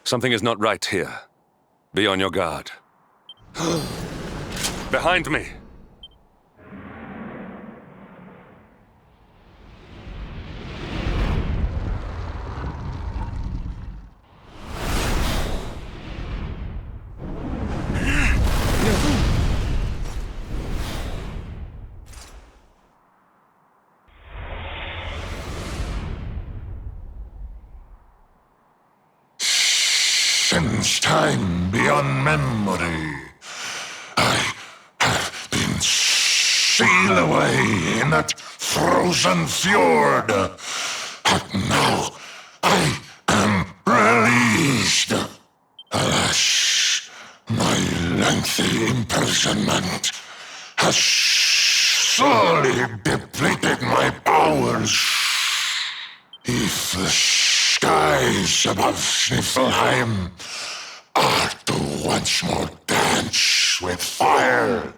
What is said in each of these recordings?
Something is not right here. Be on your guard. Behind me! Since time beyond memory, I have been sealed away in that frozen fjord. But now I am released. Alas, my lengthy imprisonment has slowly depleted my powers. If the skies above Sniffelheim are to once more dance with fire,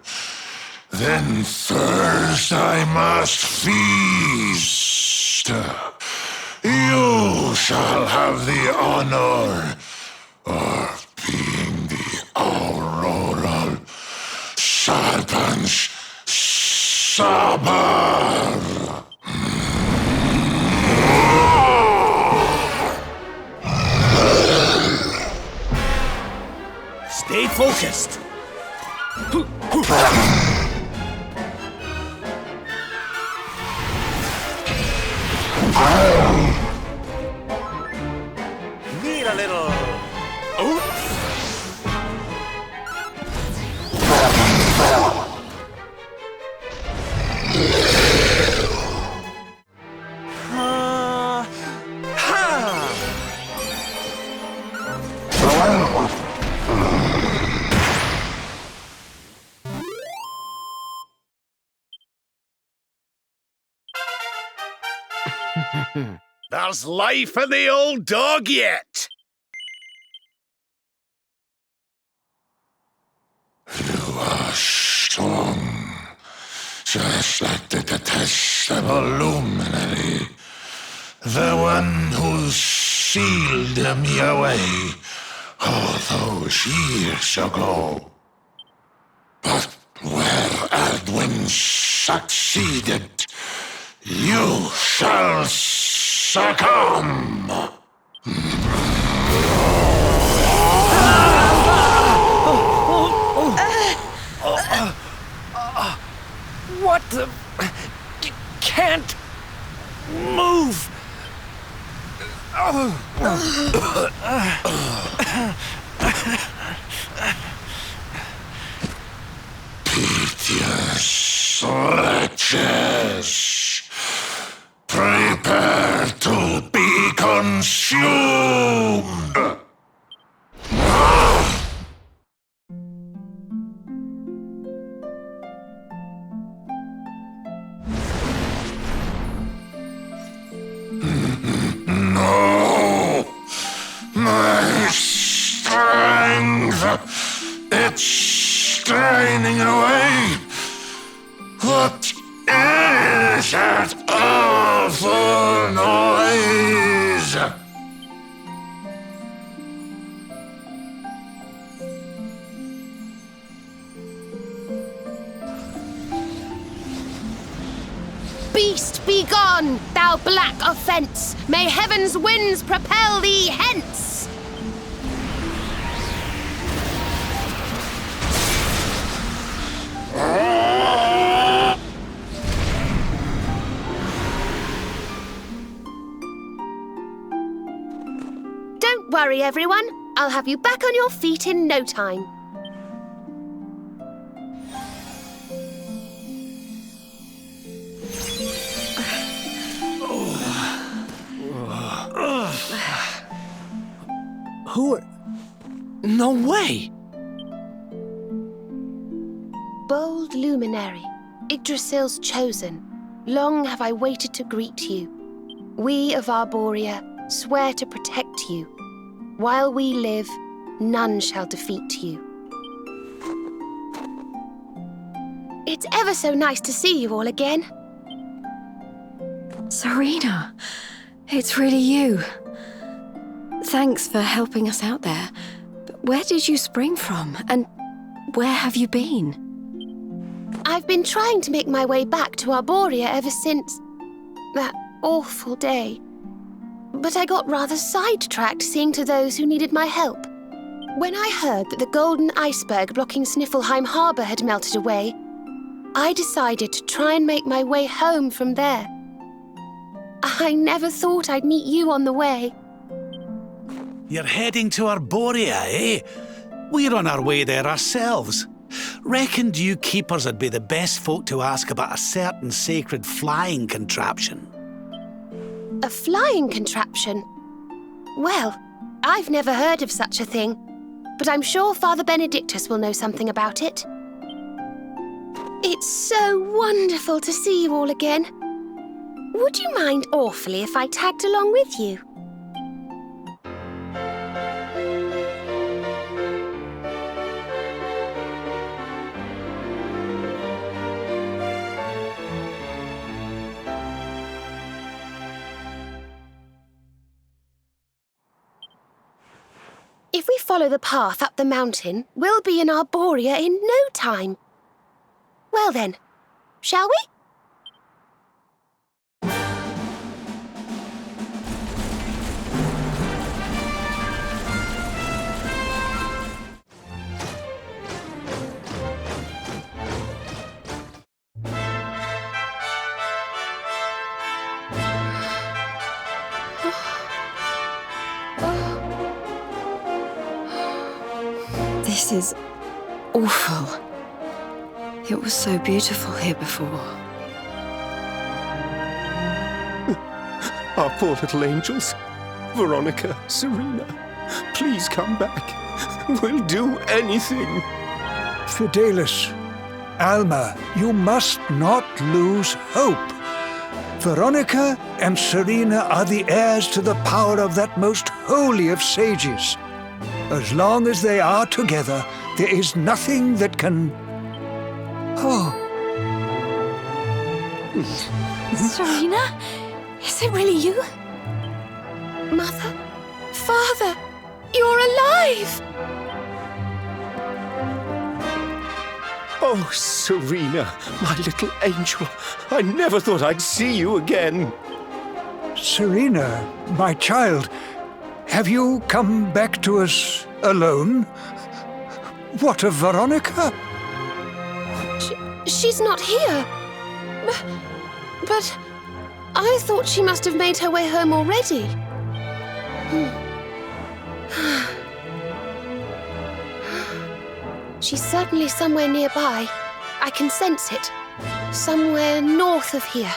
then first I must feast. You shall have the honor of being the auroral serpent's sabber. Stay focused. Need a little. There's life in the old dog yet. You are strong, just like the detestable Luminary, the one who sealed me away all those years ago. But where Ardwin succeeded, you shall succumb. What the? Can't move. Piteous wretches, prepare to be consumed. No, my strength, it's straining away. What is that awful noise? Beast, be gone, thou black offence! May heaven's winds propel thee hence! Don't worry, everyone. I'll have you back on your feet in no time. Who are... No way! Bold Luminary, Yggdrasil's chosen, long have I waited to greet you. We of Arboria swear to protect you. While we live, none shall defeat you. It's ever so nice to see you all again. Serena, it's really you. Thanks for helping us out there. But where did you spring from? And where have you been? I've been trying to make my way back to Arboria ever since that awful day. But I got rather sidetracked seeing to those who needed my help. When I heard that the golden iceberg blocking Sniffelheim Harbour had melted away, I decided to try and make my way home from there. I never thought I'd meet you on the way. You're heading to Arboria, eh? We're on our way there ourselves. Reckoned you keepers would be the best folk to ask about a certain sacred flying contraption. A flying contraption? Well, I've never heard of such a thing, but I'm sure Father Benedictus will know something about it. It's so wonderful to see you all again. Would you mind awfully if I tagged along with you? If we follow the path up the mountain, we'll be in Arboria in no time. Well then, shall we? This is awful. It was so beautiful here before. Our poor little angels. Veronica, Serena, please come back. We'll do anything. Fidelis, Alma, you must not lose hope. Veronica and Serena are the heirs to the power of that most holy of sages. As long as they are together, there is nothing that can... Oh. Serena? Is it really you? Mother? Father? You're alive! Oh, Serena, my little angel. I never thought I'd see you again. Serena, my child, have you come back to us alone? What of Veronica? She's not here. But I thought she must have made her way home already. She's certainly somewhere nearby. I can sense it. Somewhere north of here.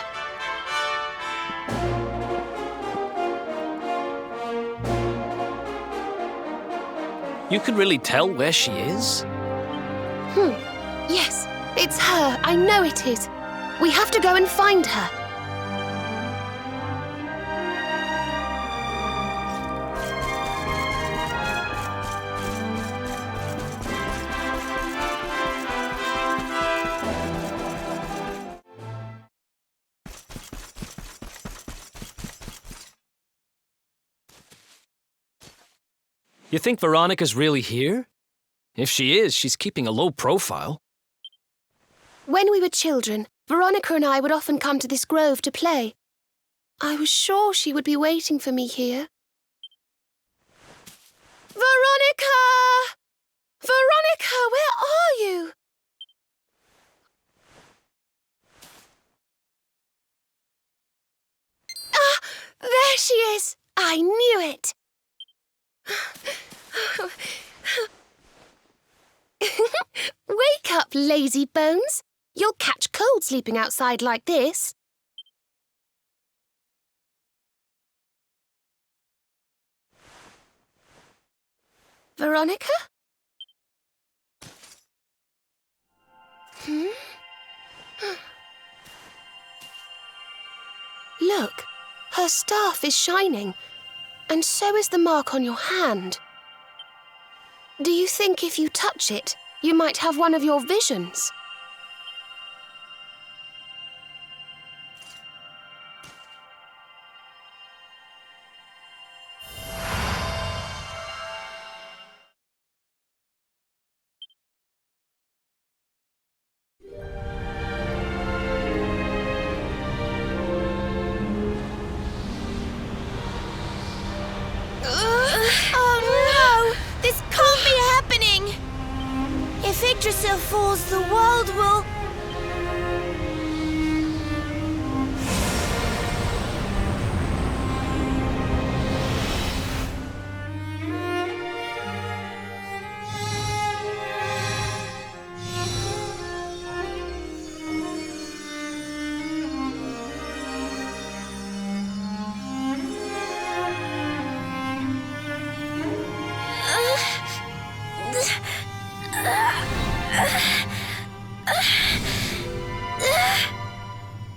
You can really tell where she is? Yes, it's her. I know it is. We have to go and find her. You think Veronica's really here? If she is, she's keeping a low profile. When we were children, Veronica and I would often come to this grove to play. I was sure she would be waiting for me here. Veronica! Veronica, where are you? Ah, there she is! I knew it! Wake up, lazy bones. You'll catch cold sleeping outside like this. Veronica? Look, her staff is shining, and so is the mark on your hand. Do you think if you touch it, you might have one of your visions? Veronica falls, the world will...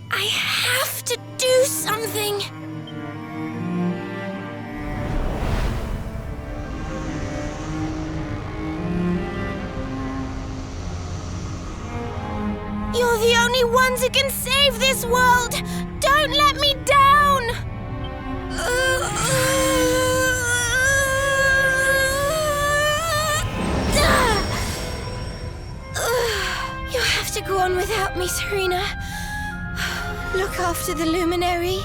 I have to do something. You're the only ones who can save this world. Don't let me down. You have to go on without me, Serena. Look after the Luminary.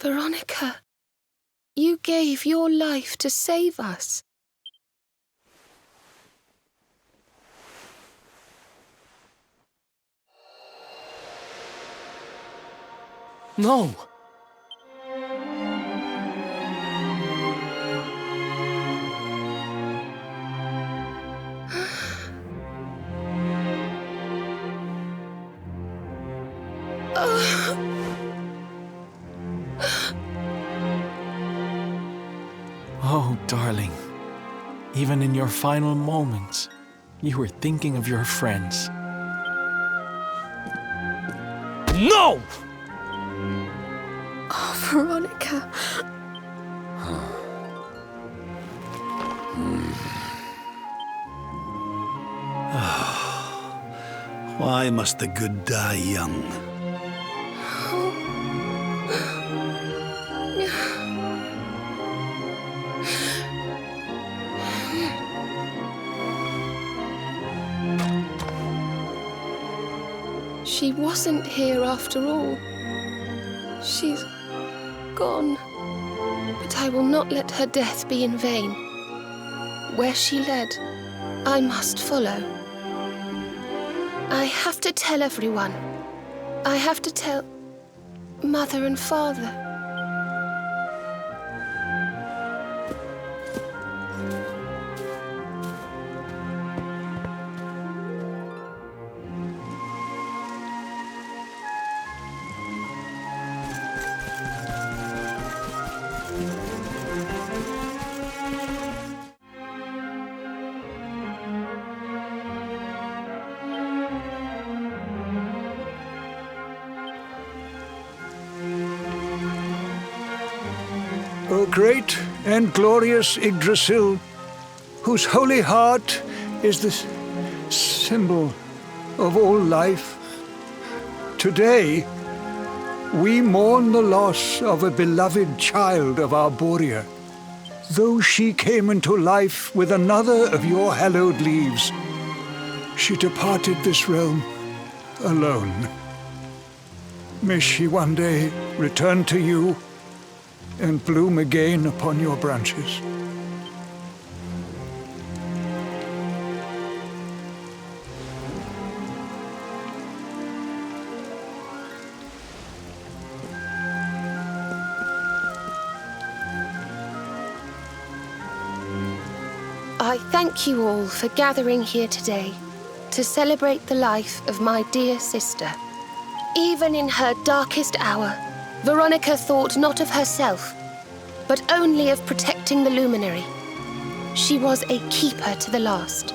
Veronica, you gave your life to save us. No! Oh, darling. Even in your final moments, you were thinking of your friends. No! Oh, Veronica. Why must the good die young? She wasn't here after all. She's gone. But I will not let her death be in vain. Where she led, I must follow. I have to tell everyone. I have to tell Mother and Father. O great and glorious Yggdrasil, whose holy heart is the symbol of all life, today we mourn the loss of a beloved child of Arboria. Though she came into life with another of your hallowed leaves, she departed this realm alone. May she one day return to you and bloom again upon your branches. I thank you all for gathering here today to celebrate the life of my dear sister. Even in her darkest hour, Veronica thought not of herself, but only of protecting the Luminary. She was a keeper to the last.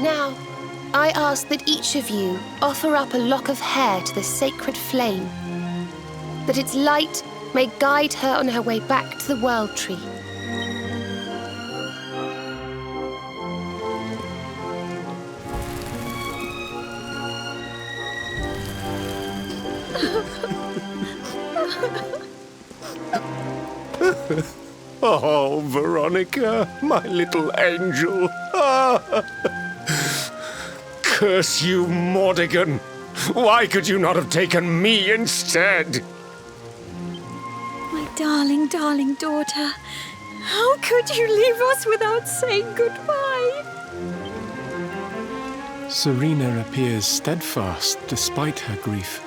Now, I ask that each of you offer up a lock of hair to the sacred flame, that its light may guide her on her way back to the World Tree. Oh, Veronica, my little angel. Ah. Curse you, Mordigan. Why could you not have taken me instead? My darling, darling daughter. How could you leave us without saying goodbye? Serena appears steadfast despite her grief.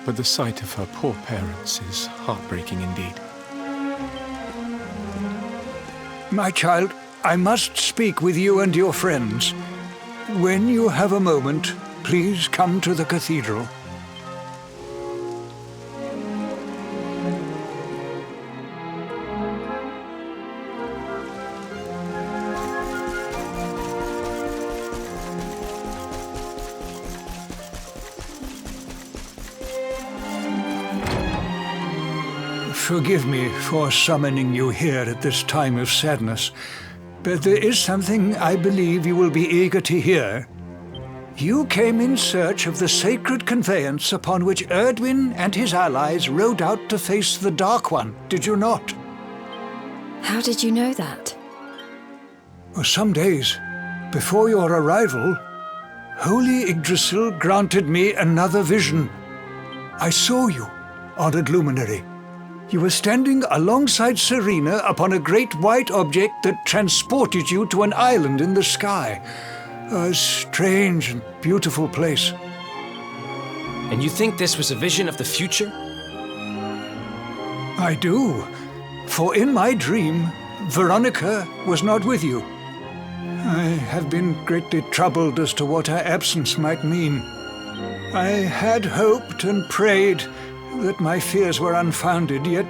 But the sight of her poor parents is heartbreaking indeed. My child, I must speak with you and your friends. When you have a moment, please come to the cathedral. Forgive me for summoning you here at this time of sadness, but there is something I believe you will be eager to hear. You came in search of the sacred conveyance upon which Erdwin and his allies rode out to face the Dark One, did you not? How did you know that? For some days before your arrival, Holy Yggdrasil granted me another vision. I saw you, honored Luminary. You were standing alongside Serena upon a great white object that transported you to an island in the sky. A strange and beautiful place. And you think this was a vision of the future? I do, for in my dream, Veronica was not with you. I have been greatly troubled as to what her absence might mean. I had hoped and prayed that my fears were unfounded, yet,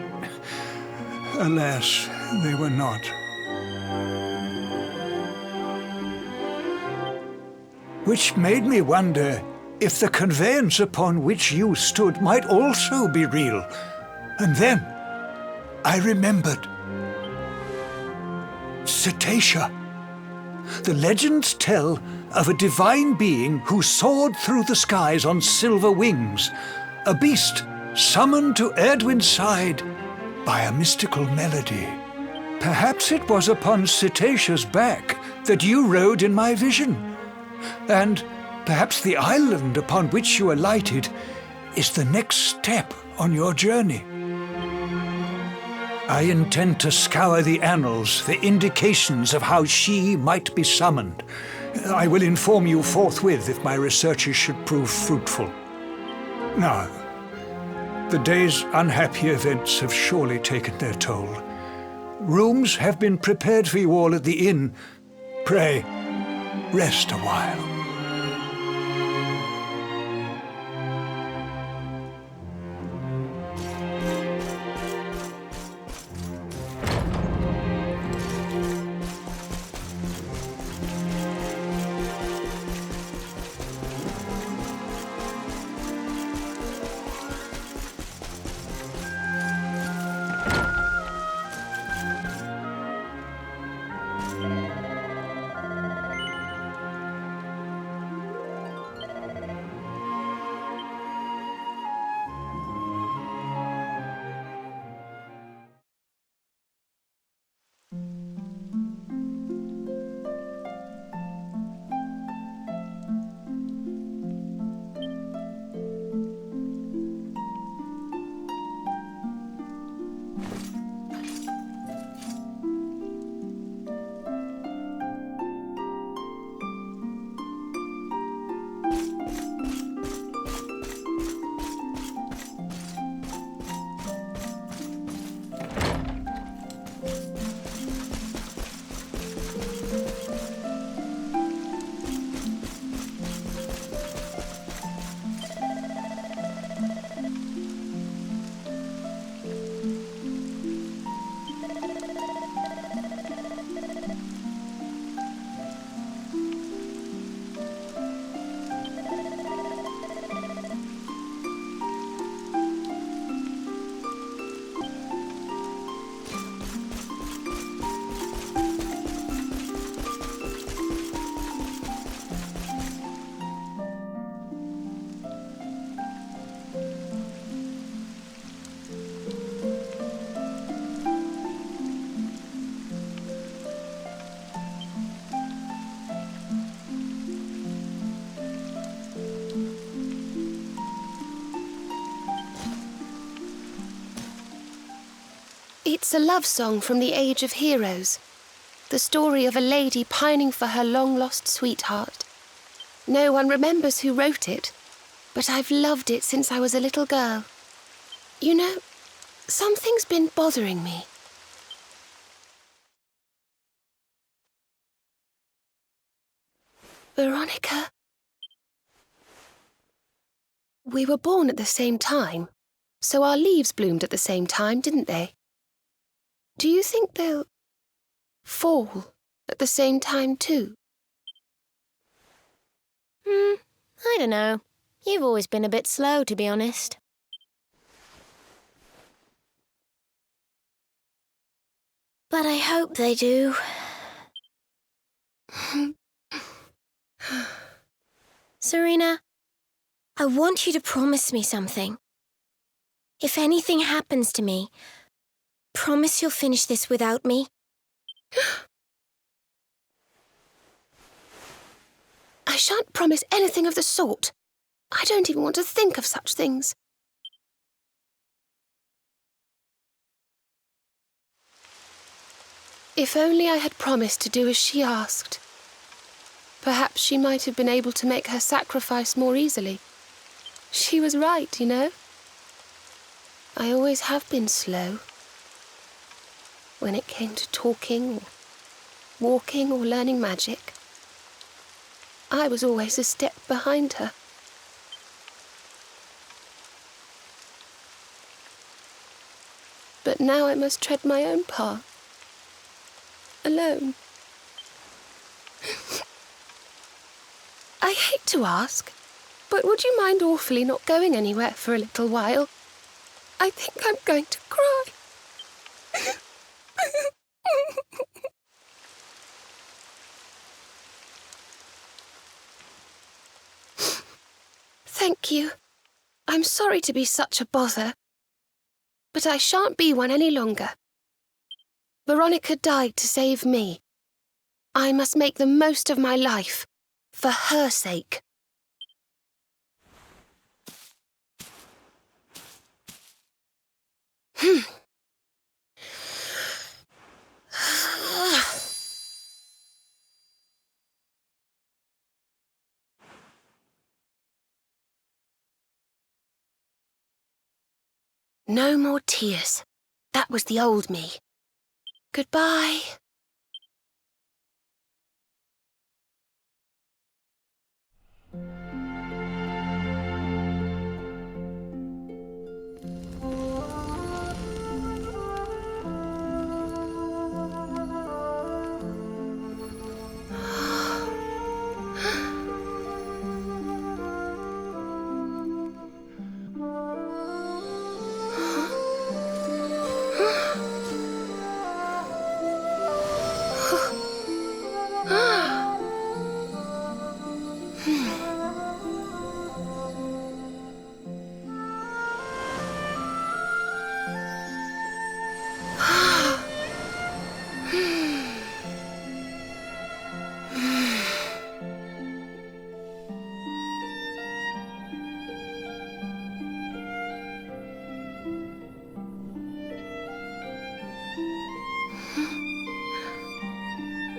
alas, they were not. Which made me wonder if the conveyance upon which you stood might also be real. And then I remembered. Cetacea. The legends tell of a divine being who soared through the skies on silver wings, a beast summoned to Erdwin's side by a mystical melody. Perhaps it was upon Cetacea's back that you rode in my vision. And perhaps the island upon which you alighted is the next step on your journey. I intend to scour the annals for indications of how she might be summoned. I will inform you forthwith if my researches should prove fruitful. Now, the day's unhappy events have surely taken their toll. Rooms have been prepared for you all at the inn. Pray, rest a while. It's a love song from the Age of Heroes. The story of a lady pining for her long-lost sweetheart. No one remembers who wrote it, but I've loved it since I was a little girl. You know, something's been bothering me. Veronica? We were born at the same time, so our leaves bloomed at the same time, didn't they? Do you think they'll fall at the same time too? I don't know. You've always been a bit slow, to be honest. But I hope they do. Serena, I want you to promise me something. If anything happens to me, promise you'll finish this without me. I shan't promise anything of the sort. I don't even want to think of such things. If only I had promised to do as she asked. Perhaps she might have been able to make her sacrifice more easily. She was right, you know. I always have been slow. When it came to talking, or walking, or learning magic, I was always a step behind her. But now I must tread my own path. Alone. I hate to ask, but would you mind awfully not going anywhere for a little while? I think I'm going to cry. Thank you. I'm sorry to be such a bother, but I shan't be one any longer. Veronica died to save me. I must make the most of my life, for her sake. No more tears. That was the old me. Goodbye.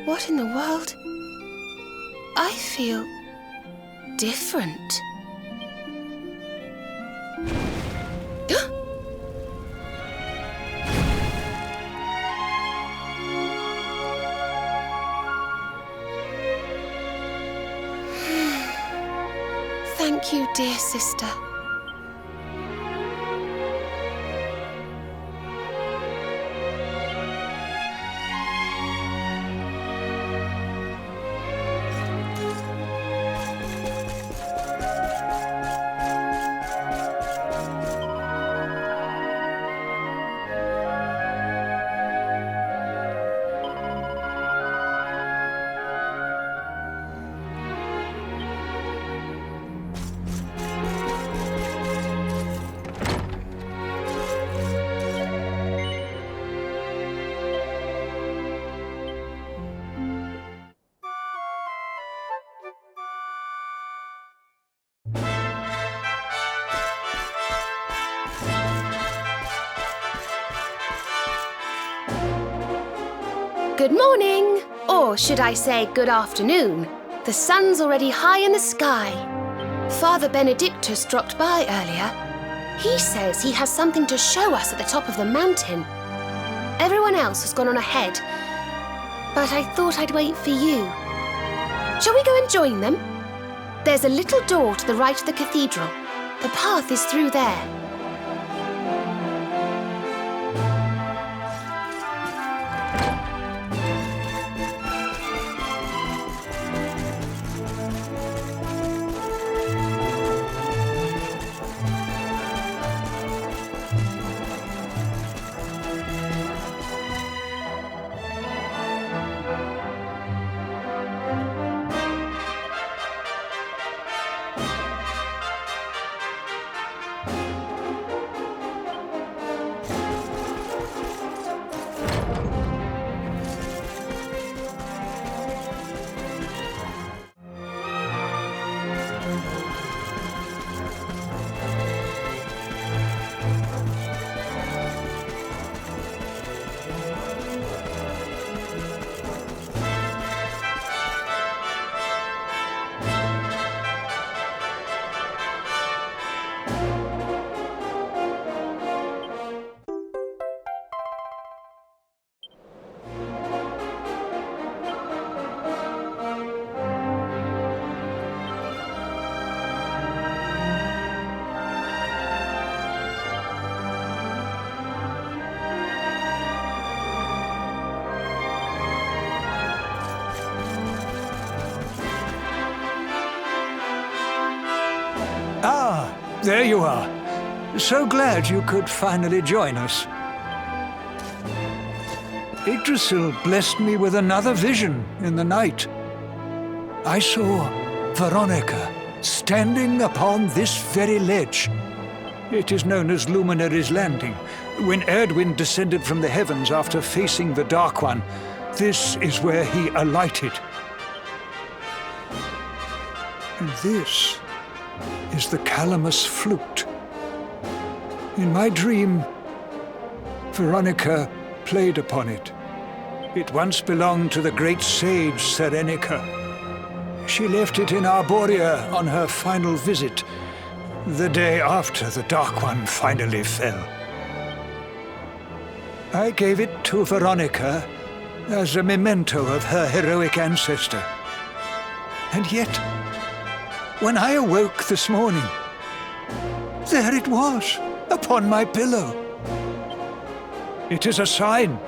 What in the world? I feel different. Thank you, dear sister. Good morning, or should I say good afternoon? The sun's already high in the sky. Father Benedictus dropped by earlier. He says he has something to show us at the top of the mountain. Everyone else has gone on ahead, but I thought I'd wait for you. Shall we go and join them? There's a little door to the right of the cathedral. The path is through there. There you are. So glad you could finally join us. Yggdrasil blessed me with another vision in the night. I saw Veronica standing upon this very ledge. It is known as Luminary's Landing. When Erdwin descended from the heavens after facing the Dark One, this is where he alighted. And this is the Calamus flute. In my dream, Veronica played upon it. It once belonged to the great sage Serenica. She left it in Arboria on her final visit, the day after the Dark One finally fell. I gave it to Veronica as a memento of her heroic ancestor. And yet, when I awoke this morning, there it was, upon my pillow. It is a sign.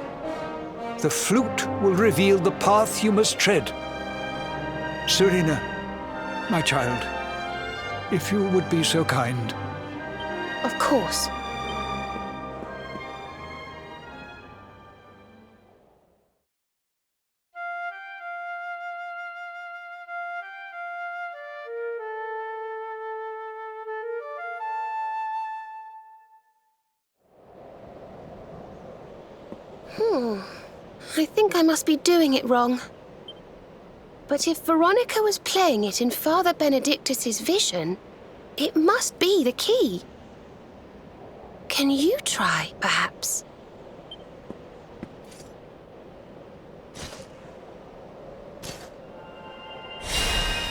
The flute will reveal the path you must tread. Serena, my child, if you would be so kind. Of course. I think I must be doing it wrong. But if Veronica was playing it in Father Benedictus's vision, it must be the key. Can you try, perhaps?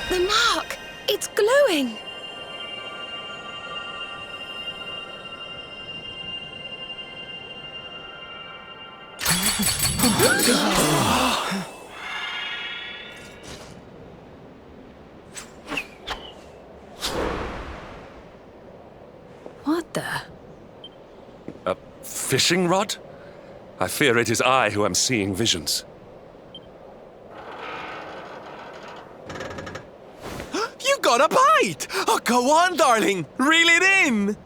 The mark! It's glowing! What the? A fishing rod? I fear it is I who am seeing visions. You got a bite! Oh, go on, darling! Reel it in!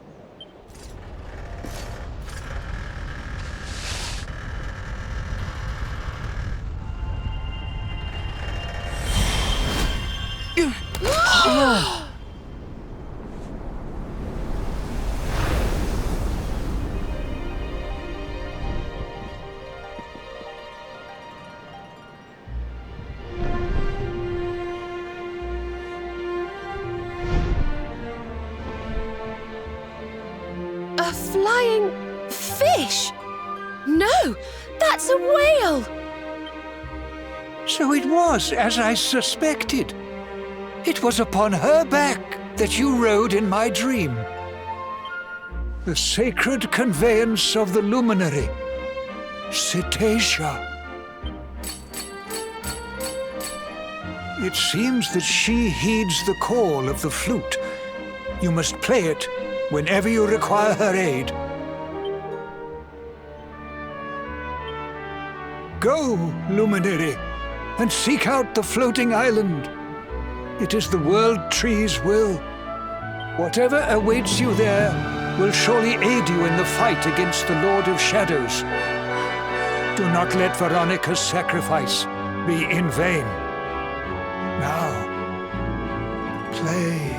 A flying fish? No, that's a whale! So it was as I suspected. It was upon her back that you rode in my dream. The sacred conveyance of the Luminary, Cetacea. It seems that she heeds the call of the flute. You must play it whenever you require her aid. Go, Luminary, and seek out the floating island. It is the World Tree's will. Whatever awaits you there will surely aid you in the fight against the Lord of Shadows. Do not let Veronica's sacrifice be in vain. Now, play.